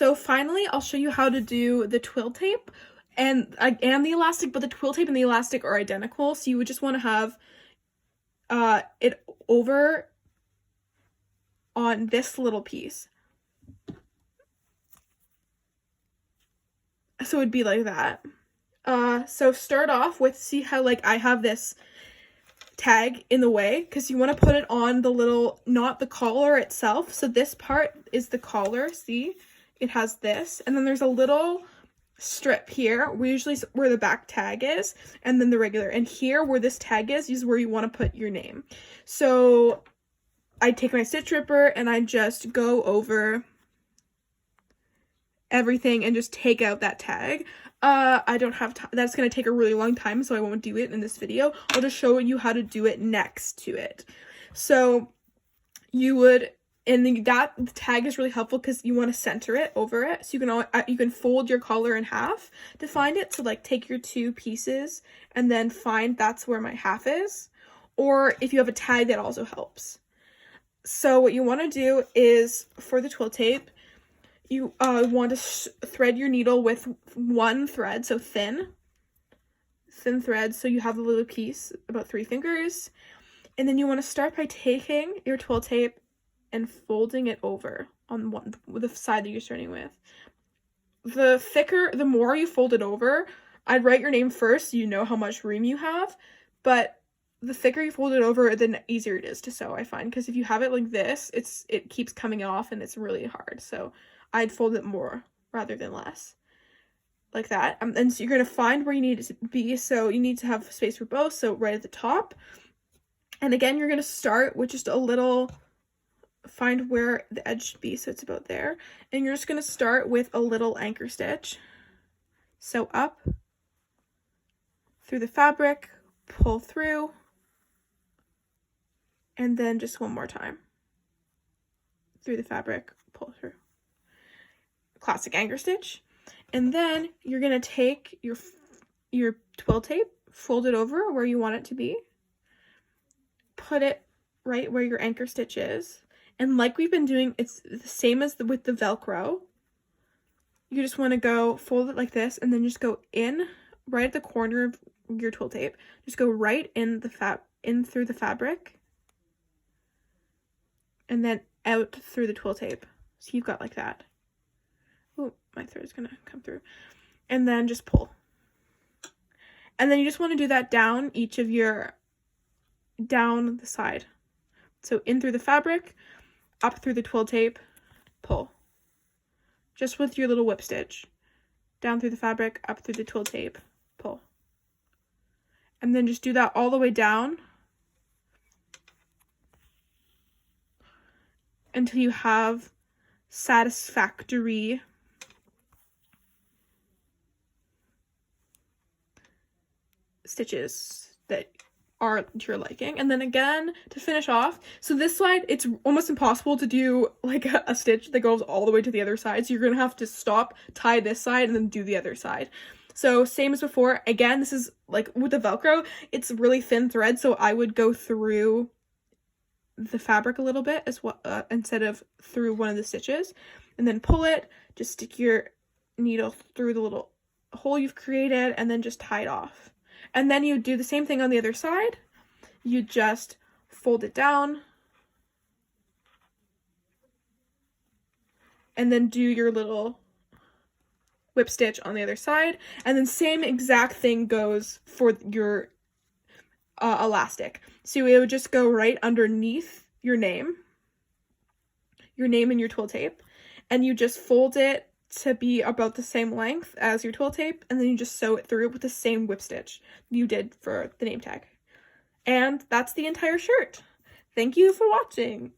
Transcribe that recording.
So finally, I'll show you how to do the twill tape and the elastic, but the twill tape and the elastic are identical. So you would just want to have it over on this little piece. So it'd be like that. So start off with, see how like I have this tag in the way, because you want to put it on the little, not the collar itself. So this part is the collar, see? It has this, and then there's a little strip here, usually where the back tag is, and then the regular, and here where this tag is where you want to put your name. So I take my stitch ripper and I just go over everything and just take out that tag. I don't have time. That's going to take a really long time, so I won't do it in this video. I'll just show you how to do it next to it. So you would, and the tag is really helpful because you want to center it over it. So you can fold your collar in half to find it. So like take your two pieces and then find that's where my half is. Or if you have a tag, that also helps. So what you want to do is, for the twill tape, you want to thread your needle with one thread, so thin thread, so you have a little piece about 3 fingers, and then you want to start by taking your twill tape and folding it over on the side that you're starting with. The more you fold it over, I'd write your name first so you know how much room you have, but the thicker you fold it over, the easier it is to sew, I find, because if you have it like this, it keeps coming off and it's really hard. So I'd fold it more rather than less, like that. And so you're going to find where you need it to be. So you need to have space for both, so right at the top. And again, you're going to start with just a little, find where the edge should be, so it's about there. And you're just going to start with a little anchor stitch. So up, through the fabric, pull through, and then just one more time. Through the fabric, pull through. Classic anchor stitch. And then you're going to take your twill tape, fold it over where you want it to be, put it right where your anchor stitch is, and like we've been doing, it's the same as with the Velcro. You just want to go fold it like this, and then just go in right at the corner of your twill tape. Just go right in through the fabric, and then out through the twill tape. So you've got like that. Oh, my thread is gonna come through. And then just pull. And then you just want to do that down down the side. So in through the fabric, up through the twill tape, pull. Just with your little whip stitch. Down through the fabric, up through the twill tape, pull. And then just do that all the way down until you have satisfactory stitches that are to your liking. And then again, to finish off, so this side, it's almost impossible to do like a stitch that goes all the way to the other side, so you're gonna have to stop, tie this side, and then do the other side. So same as before. Again, this is like with the Velcro, it's really thin thread, so I would go through the fabric a little bit as well, instead of through one of the stitches, and then pull it, just stick your needle through the little hole you've created, and then just tie it off. And then you do the same thing on the other side. You just fold it down, and then do your little whip stitch on the other side, and then same exact thing goes for your elastic. So it would just go right underneath your name and your twill tape, and you just fold it to be about the same length as your twill tape, and then you just sew it through with the same whip stitch you did for the name tag. And that's the entire shirt. Thank you for watching.